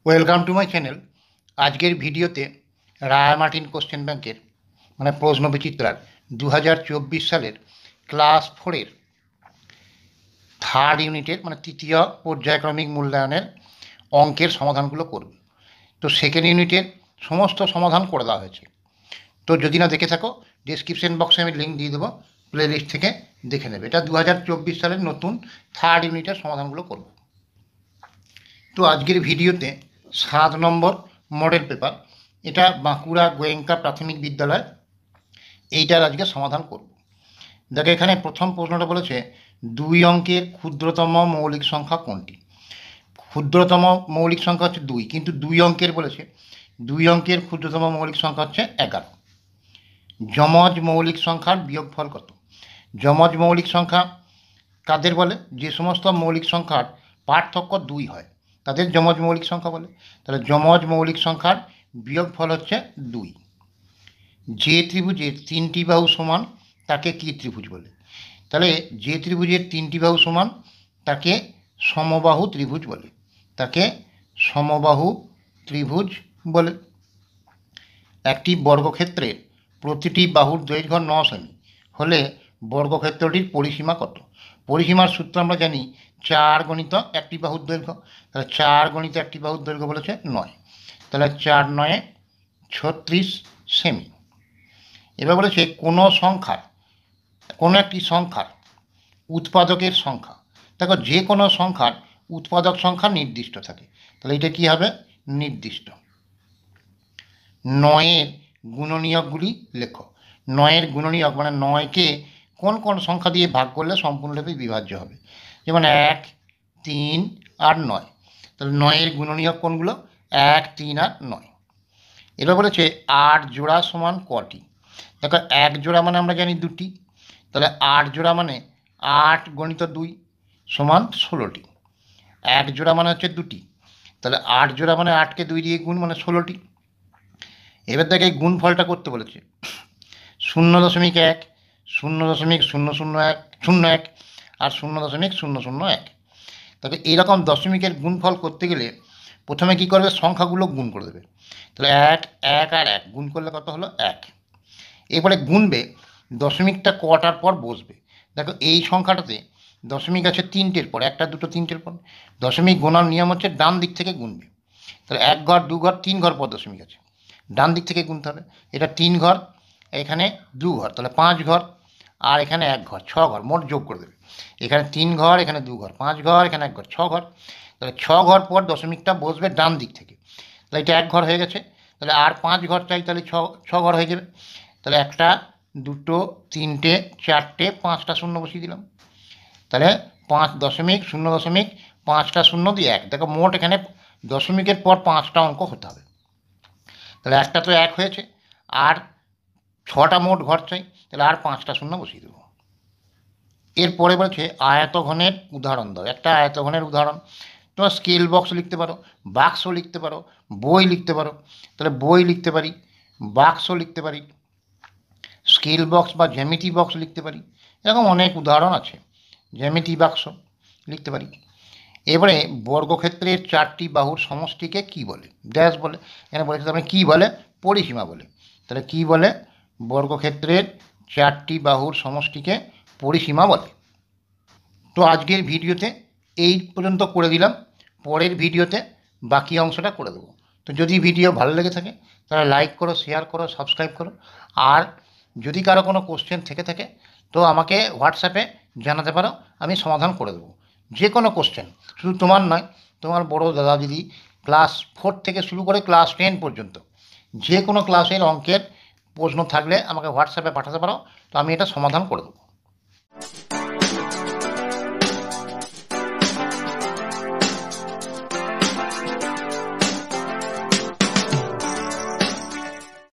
Welcome to my channel. আজকের ভিডিওতে রায় Martin question ব্যাংকের প্রশ্ন বিচিত্রার 2024 সালের ক্লাস 4-এর থার্ড ইউনিটের তৃতীয় পর্যায়ক্রমিক মূল্যায়নের অঙ্কের সমাধানগুলো করব। তো সেকেন্ড ইউনিটের সমস্ত সমাধান করে দেওয়া হয়েছে। তো যদি না দেখে থাকো, ডেসক্রিপশন বক্সে আমি লিঙ্ক দিয়ে দেবো, প্লেলিস্ট থেকে দেখে নেবে। এটা 2024 সালের নতুন থার্ড ইউনিটের সমাধানগুলো করব। তো আজকের ভিডিওতে 7 নম্বর মডেল পেপার, এটা বাঁকুড়া গোয়েঙ্কা প্রাথমিক বিদ্যালয়, এইটার আজকে সমাধান করব। দেখো এখানে প্রথম প্রশ্নটা বলেছে 2 অঙ্কের ক্ষুদ্রতম মৌলিক সংখ্যা কোনটি। ক্ষুদ্রতম মৌলিক সংখ্যা হচ্ছে 2, কিন্তু 2 অঙ্কের বলেছে। 2 অঙ্কের ক্ষুদ্রতম মৌলিক সংখ্যা হচ্ছে 11। যমজ মৌলিক সংখ্যার বিয়োগফল কত। যমজ মৌলিক সংখ্যা কাদের বলে? যে সমস্ত মৌলিক সংখ্যার পার্থক্য 2 হয় তাদের যমজ মৌলিক সংখ্যা বলে। তাহলে যমজ মৌলিক সংখ্যার বিয়োগফল হচ্ছে 2। যে ত্রিভুজের 3টি বাহু সমান তাকে কী ত্রিভুজ বলে? তাহলে যে ত্রিভুজের 3টি বাহু সমান তাকে সমবাহু ত্রিভুজ বলে। তাকে সমবাহু ত্রিভুজ বলে। একটি বর্গক্ষেত্রের প্রতিটি বাহুর দৈর্ঘ্য 9 সেমি হলে বর্গক্ষেত্রটির পরিসীমা কত? পরিসীমার সূত্র আমরা জানি 4 গণিত একটি বাহুর দৈর্ঘ্য। তাহলে 4 গণিত একটি বাহুর দৈর্ঘ্য বলেছে 9। তাহলে 4 9 36 সেমি। এবার বলেছে কোনো একটি সংখ্যার উৎপাদকের সংখ্যা। দেখো যে কোনো সংখ্যার উৎপাদক সংখ্যা নির্দিষ্ট থাকে, তাহলে এটা কী হবে? নির্দিষ্ট। 9-এর গুণনীয়কগুলি লেখো। 9-এর গুণনীয়ক 9কে কোন কোন সংখ্যা দিয়ে ভাগ করলে সম্পূর্ণরূপে বিভাজ্য হবে? যেমন 1, 3 আর 9। তাহলে 9-এর গুণনীয়ক কোনগুলো? 1, 3 আর 9। এবার বলেছে 8 জোড়া সমান কটি। দেখো 1 জোড়া আমরা জানি 2টি। তাহলে 8 জোড়া 8 গণিত 2 সমান 16টি। 1 জোড়া হচ্ছে 2টি। তাহলে 8 জোড়া 8কে 2 দিয়ে গুণ 16টি। এবার দেখে এই গুণফলটা করতে বলেছে 0.1, 0.001 আর 0.001। তবে এইরকম দশমিকের গুণফল করতে গেলে প্রথমে কী করবে? সংখ্যাগুলো গুণ করে দেবে। তাহলে 1, 1 আর 1 গুণ করলে কত হলো? 1। এরপরে গুনবে, দশমিকটা কটার পর বসবে। দেখো এই সংখ্যাটাতে দশমিক আছে 3টের পর, 1, 2, 3টের পর। দশমিক গোনার নিয়ম হচ্ছে ডান দিক থেকে গুনবে। তাহলে 1 ঘর, 2 ঘর, 3 ঘর পর দশমিক আছে, ডান দিক থেকে গুনতে হবে। এটা 3 ঘর, এখানে 2 ঘর, তাহলে 5 ঘর, আর এখানে 1 ঘর, 6 ঘর। মোট যোগ করে দেবে। এখানে 3 ঘর, এখানে 2 ঘর, 5 ঘর, এখানে 1 ঘর, 6 ঘর। তাহলে 6 ঘর পর দশমিকটা বসবে ডান দিক থেকে। তাহলে এটা 1 ঘর হয়ে গেছে। তাহলে আর 5 ঘর চাই, তাহলে 6 ঘর হয়ে যাবে। তাহলে 1টা 2টো 3টে 4টে 5টা শূন্য বসিয়ে দিলাম। তাহলে 5.0.5টা শূন্য দিয়ে 1। দেখো মোট এখানে দশমিকের পর 5টা অঙ্ক হতে হবে। তাহলে একটা তো 1 হয়েছে, আর 6টা মোট ঘর চাই, তাহলে আর 5টা শূন্য বসিয়ে দেবো। এরপরে বলছে আয়তঘনের উদাহরণ দাও। একটা আয়তঘনের উদাহরণ তোমরা স্কেল বক্স লিখতে পারো, বাক্স লিখতে পারো, বই লিখতে পারো। তাহলে বই লিখতে পারি, বাক্স লিখতে পারি, স্কেল বক্স বা জ্যামিতি বক্স লিখতে পারি। এরকম অনেক উদাহরণ আছে। জ্যামিতি বাক্স লিখতে পারি। এবারে বর্গক্ষেত্রের 4টি বাহুর সমষ্টিকে কি বলে? ড্যাশ বলে। এখানে বলেছে তার কী বলে? পরিসীমা বলে। তাহলে কি বলে? বর্গক্ষেত্রের 4টি বাহুর সমষ্টিকে পরিসীমা বলে। তো আজকের ভিডিওতে এই পর্যন্ত করে দিলাম। পরের ভিডিওতে বাকি অংশটা করে দেবো। তো যদি ভিডিও ভালো লেগে থাকে তাহলে লাইক করো, শেয়ার করো, সাবস্ক্রাইব করো। আর যদি কারো কোনো কোশ্চেন থেকে থাকে তো আমাকে হোয়াটসঅ্যাপে জানাতে পারো, আমি সমাধান করে দেবো। যে কোনো কোশ্চেন, শুধু তোমার নয়, তোমার বড় দাদা দিদি ক্লাস 4 থেকে শুরু করে ক্লাস 10 পর্যন্ত যে কোনো ক্লাসের অঙ্কের প্রশ্ন থাকলে আমাকে হোয়াটসঅ্যাপে পাঠাতে পারো, তো আমি এটা সমাধান করে দেবো।